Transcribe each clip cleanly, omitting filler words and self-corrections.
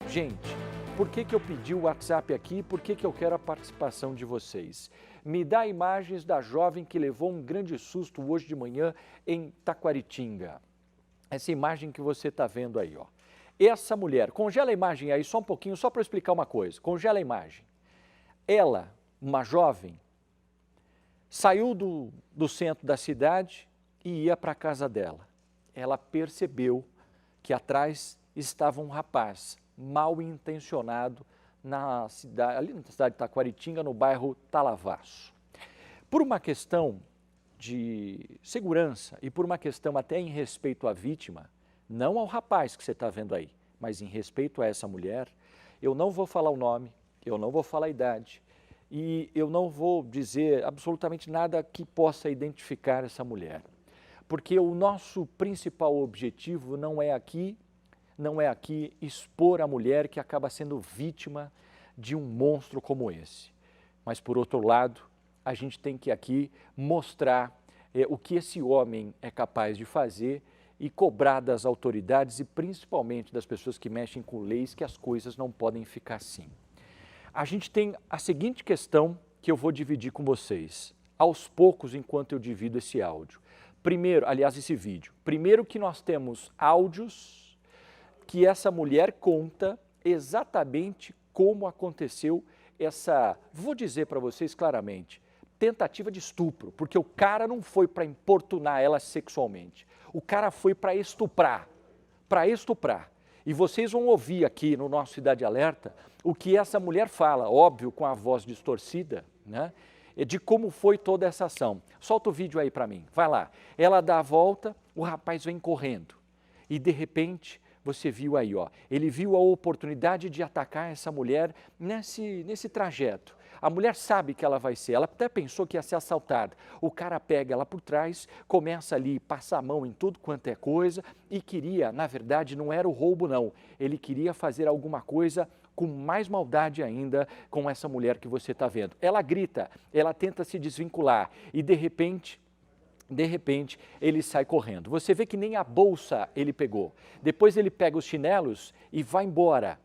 Gente, por que eu pedi o WhatsApp aqui? Por que eu quero a participação de vocês? Me dá imagens da jovem que levou um grande susto hoje de manhã em Taquaritinga. Essa imagem que você está vendo aí, ó. Essa mulher, congela a imagem aí só um pouquinho, só para explicar uma coisa. Congela a imagem. Ela, uma jovem, saiu do centro da cidade e ia para a casa dela. Ela percebeu que atrás estava um rapaz mal intencionado na cidade, ali na cidade de Taquaritinga, no bairro Talavaço. Por uma questão de segurança e por uma questão até em respeito à vítima, não ao rapaz que você está vendo aí, mas em respeito a essa mulher, eu não vou falar o nome, eu não vou falar a idade e eu não vou dizer absolutamente nada que possa identificar essa mulher. Porque o nosso principal objetivo não é aqui expor a mulher que acaba sendo vítima de um monstro como esse. Mas, por outro lado, a gente tem que aqui mostrar o que esse homem é capaz de fazer e cobrar das autoridades e principalmente das pessoas que mexem com leis que as coisas não podem ficar assim. A gente tem a seguinte questão que eu vou dividir com vocês, aos poucos, enquanto eu divido esse áudio. Primeiro, aliás, esse vídeo. Primeiro que nós temos áudios que essa mulher conta exatamente como aconteceu essa, vou dizer para vocês claramente, tentativa de estupro, porque o cara não foi para importunar ela sexualmente, o cara foi para estuprar, E vocês vão ouvir aqui no nosso Cidade Alerta o que essa mulher fala, óbvio, com a voz distorcida, né? De como foi toda essa ação. Solta o vídeo aí para mim, vai lá. Ela dá a volta, o rapaz vem correndo e de repente você viu aí, ó, ele viu a oportunidade de atacar essa mulher nesse trajeto. A mulher sabe que ela vai ser, ela até pensou que ia ser assaltada. O cara pega ela por trás, começa ali, passa a mão em tudo quanto é coisa e queria, na verdade, não era o roubo não, ele queria fazer alguma coisa com mais maldade ainda com essa mulher que você está vendo. Ela grita, ela tenta se desvincular e de repente, ele sai correndo. Você vê que nem a bolsa ele pegou. Depois ele pega os chinelos e vai embora,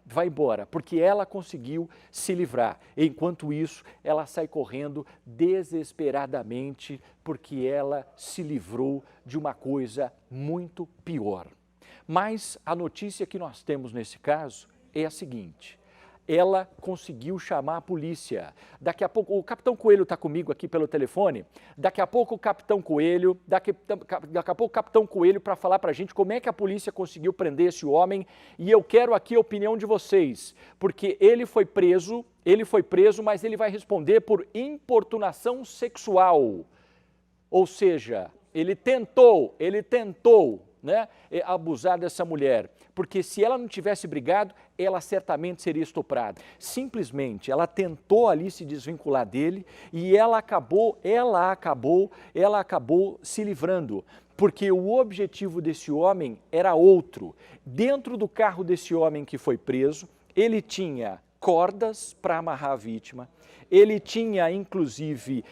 porque ela conseguiu se livrar. Enquanto isso, ela sai correndo desesperadamente, porque ela se livrou de uma coisa muito pior. Mas a notícia que nós temos nesse caso é a seguinte: ela conseguiu chamar a polícia. Daqui a pouco, o Capitão Coelho está comigo aqui pelo telefone, daqui a pouco o Capitão Coelho, para falar para a gente como é que a polícia conseguiu prender esse homem, e eu quero aqui a opinião de vocês, porque ele foi preso, mas ele vai responder por importunação sexual, ou seja, ele tentou, né, abusar dessa mulher, porque se ela não tivesse brigado, ela certamente seria estuprada. Simplesmente, ela tentou ali se desvincular dele e ela acabou se livrando, porque o objetivo desse homem era outro. Dentro do carro desse homem que foi preso, ele tinha cordas para amarrar a vítima, ele tinha inclusive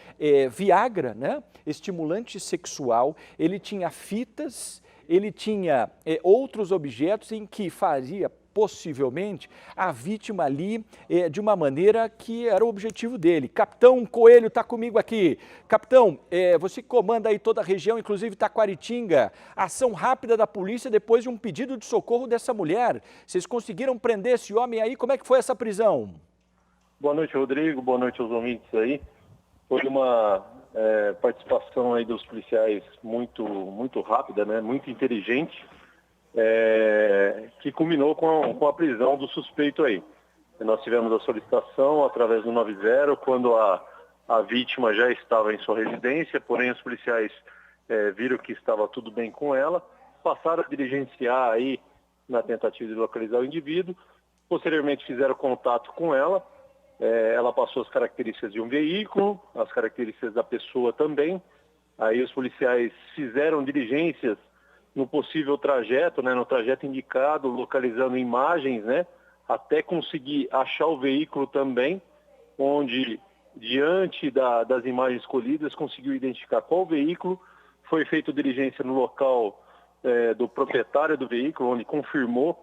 Viagra, né, estimulante sexual, ele tinha fitas, ele tinha outros objetos em que fazia possivelmente a vítima ali de uma maneira que era o objetivo dele. Capitão Coelho está comigo aqui. Capitão, você comanda aí toda a região, inclusive Taquaritinga. Ação rápida da polícia depois de um pedido de socorro dessa mulher. Vocês conseguiram prender esse homem aí? Como é que foi essa prisão? Boa noite, Rodrigo. Boa noite aos ouvintes aí. Foi uma participação aí dos policiais muito rápida, né? Muito inteligente, que culminou com a prisão do suspeito aí. Nós tivemos a solicitação através do 90, quando a vítima já estava em sua residência, porém os policiais viram que estava tudo bem com ela, passaram a diligenciar aí na tentativa de localizar o indivíduo, posteriormente fizeram contato com ela. Ela passou as características de um veículo, as características da pessoa também. Aí os policiais fizeram diligências no possível trajeto, né, no trajeto indicado, localizando imagens, né, até conseguir achar o veículo também, onde, diante das imagens colhidas, conseguiu identificar qual veículo. Foi feita diligência no local do proprietário do veículo, onde confirmou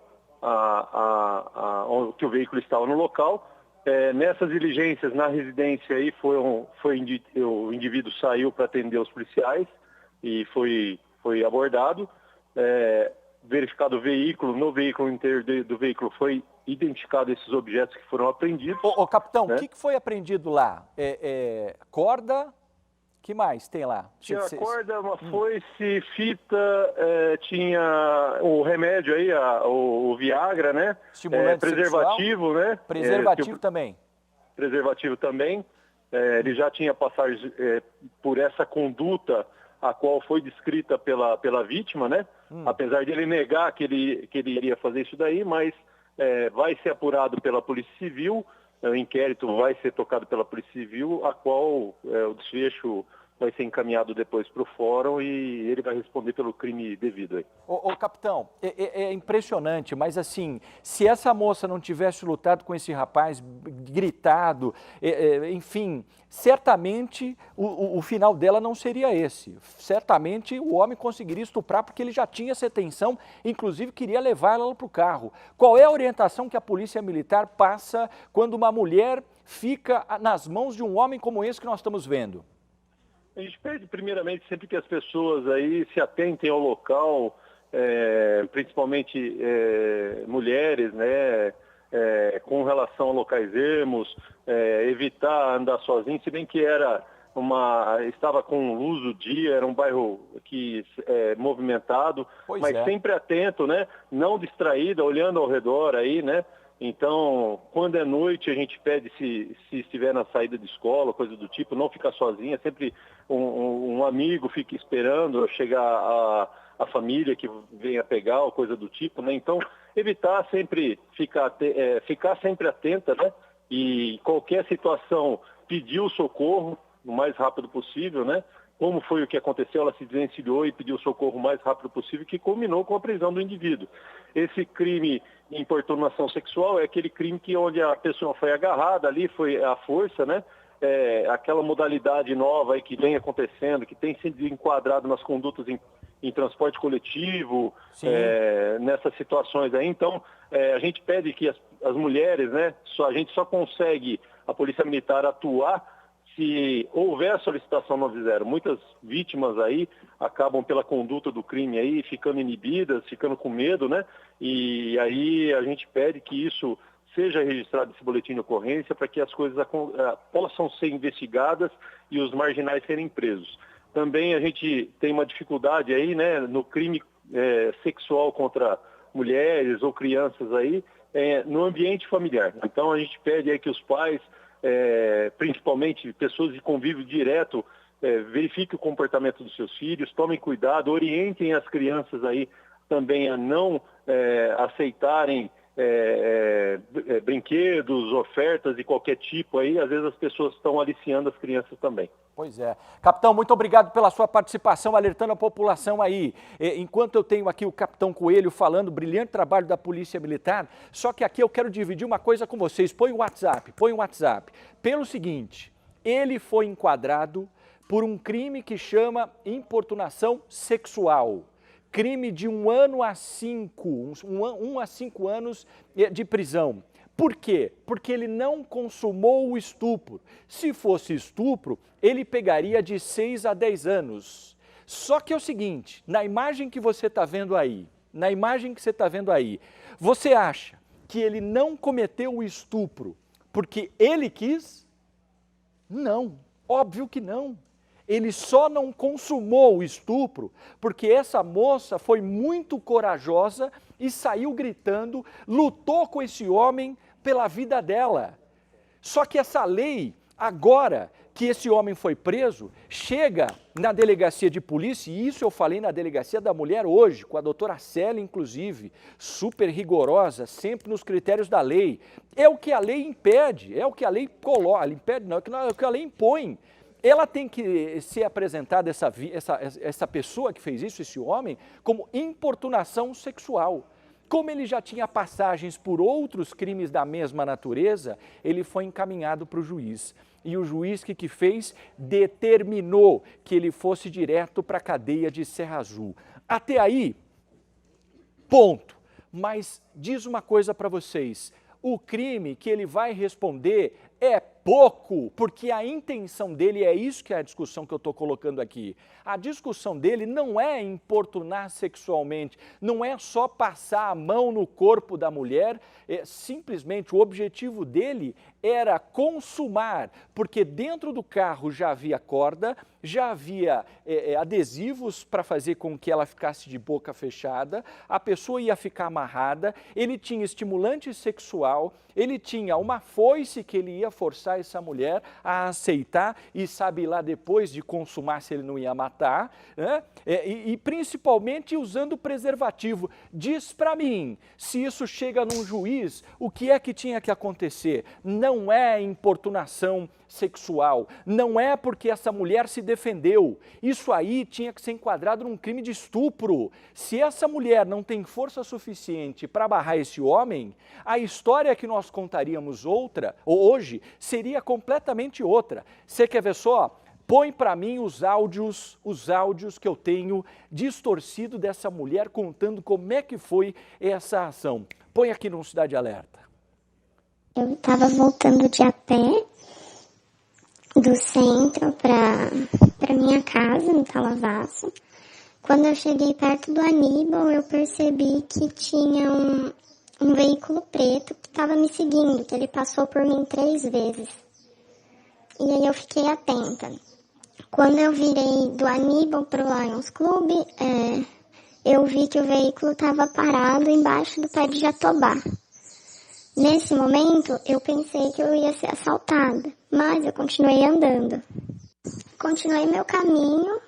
que o veículo estava no local. Nessas diligências na residência aí o indivíduo saiu para atender os policiais e foi abordado. Verificado o veículo, no veículo inteiro do veículo foi identificado esses objetos que foram apreendidos. Ô capitão, né? O que foi apreendido lá? Corda? Que mais tem lá? Tinha corda, uma foice, fita, tinha o remédio aí, o Viagra, né? Estimulante preservativo, sexual, né? Preservativo também. Preservativo também. Ele já tinha passado por essa conduta a qual foi descrita pela vítima, né? Apesar de ele negar que ele iria fazer isso daí, mas vai ser apurado pela Polícia Civil, o inquérito vai ser tocado pela Polícia Civil, a qual o desfecho vai ser encaminhado depois para o fórum e ele vai responder pelo crime devido aí. Capitão, é impressionante, mas assim, se essa moça não tivesse lutado com esse rapaz, gritado, enfim, certamente o final dela não seria esse. Certamente o homem conseguiria estuprar porque ele já tinha essa intenção, inclusive queria levar ela para o carro. Qual é a orientação que a Polícia Militar passa quando uma mulher fica nas mãos de um homem como esse que nós estamos vendo? A gente pede primeiramente sempre que as pessoas aí se atentem ao local, principalmente mulheres, né, com relação a locais ermos, evitar andar sozinho, se bem que estava com luz do dia, era um bairro movimentado, mas sempre atento, né, não distraída, olhando ao redor aí, né. Então, quando é noite, a gente pede, se estiver na saída de escola, coisa do tipo, não ficar sozinha, sempre um amigo fique esperando chegar a família que venha pegar, ou coisa do tipo, né? Então, evitar sempre ficar sempre atenta, né? E qualquer situação, pedir o socorro o mais rápido possível, né? Como foi o que aconteceu, ela se desvencilhou e pediu socorro o mais rápido possível, que culminou com a prisão do indivíduo. Esse crime de importunação sexual é aquele crime onde a pessoa foi agarrada ali, foi à força, né? Aquela modalidade nova aí que vem acontecendo, que tem sido enquadrado nas condutas em transporte coletivo, nessas situações aí. Então, a gente pede que as mulheres, né? A gente só consegue, a Polícia Militar, atuar se houver a solicitação 90. Muitas vítimas aí acabam pela conduta do crime aí ficando inibidas, ficando com medo, né? E aí a gente pede que isso seja registrado esse boletim de ocorrência para que as coisas possam ser investigadas e os marginais serem presos. Também a gente tem uma dificuldade aí, né, no crime sexual contra mulheres ou crianças aí, no ambiente familiar. Então a gente pede aí que os pais, principalmente pessoas de convívio direto, verifiquem o comportamento dos seus filhos, tomem cuidado, orientem as crianças aí também a não aceitarem brinquedos, ofertas de qualquer tipo aí. Às vezes as pessoas estão aliciando as crianças também. Pois é. Capitão, muito obrigado pela sua participação, alertando a população aí. Enquanto eu tenho aqui o capitão Coelho falando, brilhante trabalho da Polícia Militar, só que aqui eu quero dividir uma coisa com vocês. Põe o WhatsApp. Pelo seguinte, ele foi enquadrado por um crime que chama importunação sexual. Crime de 1 a 5 anos de prisão. Por quê? Porque ele não consumou o estupro. Se fosse estupro, ele pegaria de 6 a 10 anos. Só que é o seguinte, na imagem que você está vendo aí, você acha que ele não cometeu o estupro porque ele quis? Não, óbvio que não. Ele só não consumou o estupro porque essa moça foi muito corajosa e saiu gritando, lutou com esse homem pela vida dela. Só que essa lei, agora que esse homem foi preso, chega na delegacia de polícia, e isso eu falei na delegacia da mulher hoje, com a doutora Célia, inclusive, super rigorosa, sempre nos critérios da lei. É o que a lei impede, é o que a lei coloca, impede não, é o que a lei impõe. Ela tem que ser apresentada, essa pessoa que fez isso, esse homem, como importunação sexual. Como ele já tinha passagens por outros crimes da mesma natureza, ele foi encaminhado para o juiz. E o juiz que fez? Determinou que ele fosse direto para a cadeia de Serra Azul. Até aí, ponto. mas diz uma coisa para vocês, o crime que ele vai responder é pouco, porque a intenção dele é isso que é a discussão que eu estou colocando aqui. A discussão dele não é importunar sexualmente, não é só passar a mão no corpo da mulher, simplesmente o objetivo dele era consumar, porque dentro do carro já havia corda, já havia adesivos para fazer com que ela ficasse de boca fechada, a pessoa ia ficar amarrada, ele tinha estimulante sexual, ele tinha uma foice que ele ia forçar essa mulher a aceitar e sabe lá depois de consumar se ele não ia matar, né? E principalmente usando preservativo. Diz para mim, se isso chega num juiz, o que é que tinha que acontecer? Não é importunação sexual, não é porque essa mulher se defendeu, isso aí tinha que ser enquadrado num crime de estupro. Se essa mulher não tem força suficiente para barrar esse homem, a história que nós contaríamos hoje seria completamente outra. Você quer ver só? Põe para mim os áudios que eu tenho distorcido dessa mulher contando como é que foi essa ação. Põe aqui no Cidade Alerta. Eu estava voltando de a pé do centro para minha casa, no Calavaço. Quando eu cheguei perto do Aníbal, eu percebi que tinha um veículo preto que estava me seguindo, que ele passou por mim 3 vezes. E aí eu fiquei atenta. Quando eu virei do Aníbal para o Lions Club, eu vi que o veículo estava parado embaixo do pé de jatobá. Nesse momento, eu pensei que eu ia ser assaltada, mas eu continuei andando. Continuei meu caminho,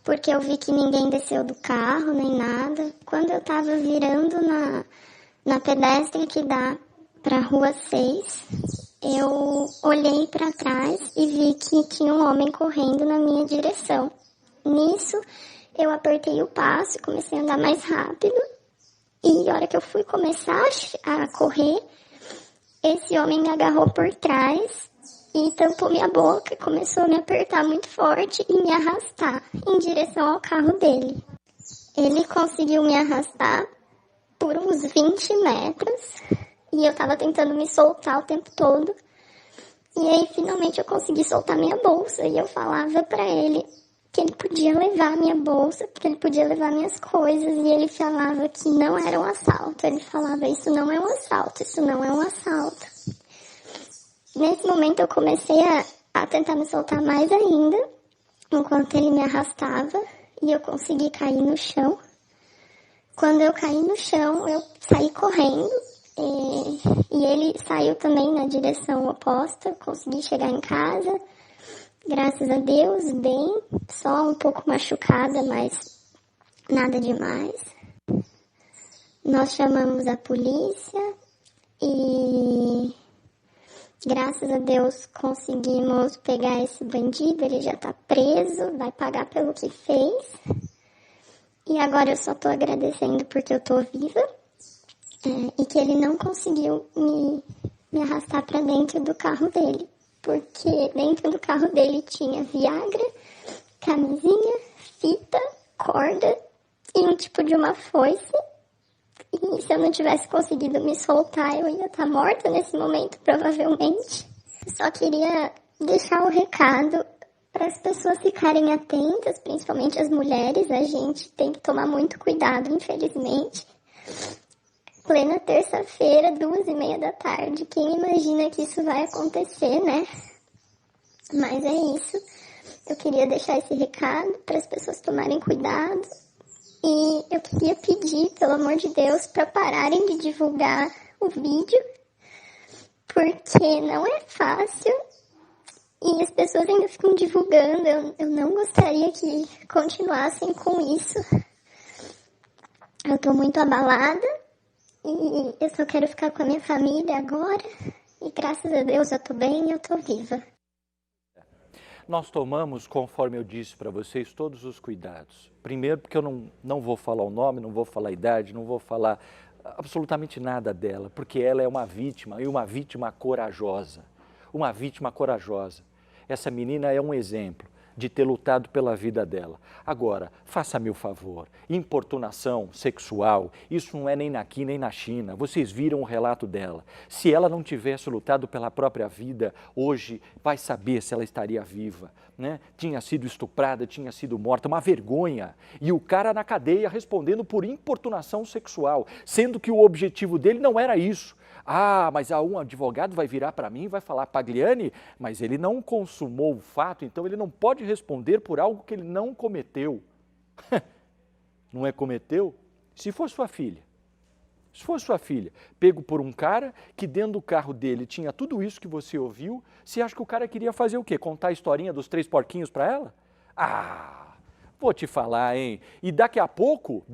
porque eu vi que ninguém desceu do carro, nem nada. Quando eu estava virando na pedestre que dá para a Rua 6, eu olhei para trás e vi que tinha um homem correndo na minha direção. Nisso, eu apertei o passo e comecei a andar mais rápido. E a hora que eu fui começar a correr, esse homem me agarrou por trás e tampou minha boca, começou a me apertar muito forte e me arrastar em direção ao carro dele. Ele conseguiu me arrastar por uns 20 metros e eu tava tentando me soltar o tempo todo. E aí, finalmente, eu consegui soltar minha bolsa e eu falava pra ele que ele podia levar minha bolsa, que ele podia levar minhas coisas, e ele falava que não era um assalto. Ele falava, isso não é um assalto, isso não é um assalto. Nesse momento eu comecei a tentar me soltar mais ainda, enquanto ele me arrastava, e eu consegui cair no chão. Quando eu caí no chão, eu saí correndo, e ele saiu também na direção oposta, consegui chegar em casa. Graças a Deus, bem, só um pouco machucada, mas nada demais. Nós chamamos a polícia e, graças a Deus, conseguimos pegar esse bandido. Ele já tá preso, vai pagar pelo que fez. E agora eu só tô agradecendo porque eu tô viva e que ele não conseguiu me arrastar pra dentro do carro dele. Porque dentro do carro dele tinha Viagra, camisinha, fita, corda e um tipo de uma foice. E se eu não tivesse conseguido me soltar, eu ia estar morta nesse momento, provavelmente. Só queria deixar o recado para as pessoas ficarem atentas, principalmente as mulheres. A gente tem que tomar muito cuidado, infelizmente. Plena terça-feira, 2h30 da tarde. Quem imagina que isso vai acontecer, né? Mas é isso. Eu queria deixar esse recado para as pessoas tomarem cuidado. E eu queria pedir, pelo amor de Deus, para pararem de divulgar o vídeo. Porque não é fácil. E as pessoas ainda ficam divulgando. Eu não gostaria que continuassem com isso. Eu tô muito abalada. E eu só quero ficar com a minha família agora. E graças a Deus eu tô bem e eu tô viva. Nós tomamos, conforme eu disse para vocês, todos os cuidados. Primeiro, porque eu não vou falar o nome, não vou falar a idade, não vou falar absolutamente nada dela, porque ela é uma vítima, e uma vítima corajosa. Uma vítima corajosa. Essa menina é um exemplo de ter lutado pela vida dela. Agora, faça-me o favor, importunação sexual, isso não é nem aqui nem na China, vocês viram o relato dela. Se ela não tivesse lutado pela própria vida, hoje vai saber se ela estaria viva, né? Tinha sido estuprada, tinha sido morta, uma vergonha. E o cara na cadeia respondendo por importunação sexual, sendo que o objetivo dele não era isso. Ah, mas um advogado vai virar para mim e vai falar, Pagliani, mas ele não consumou o fato, então ele não pode responder por algo que ele não cometeu. Não é cometeu? Se for sua filha, pego por um cara que dentro do carro dele tinha tudo isso que você ouviu, você acha que o cara queria fazer o quê? Contar a historinha dos 3 porquinhos para ela? Ah, vou te falar, hein? E daqui a pouco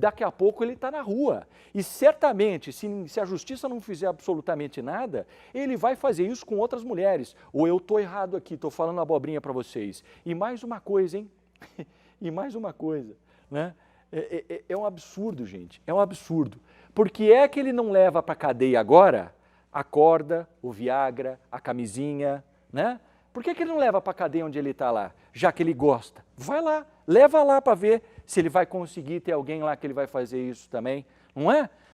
ele está na rua. E certamente, se a justiça não fizer absolutamente nada, ele vai fazer isso com outras mulheres. Ou eu estou errado aqui, estou falando abobrinha para vocês. E mais uma coisa, hein? E mais uma coisa, né? É um absurdo, gente, é um absurdo. Por que é que ele não leva para a cadeia agora a corda, o Viagra, a camisinha, né? Por que ele não leva para a cadeia onde ele está lá, já que ele gosta? Vai lá, leva lá para ver se ele vai conseguir ter alguém lá que ele vai fazer isso também, não é?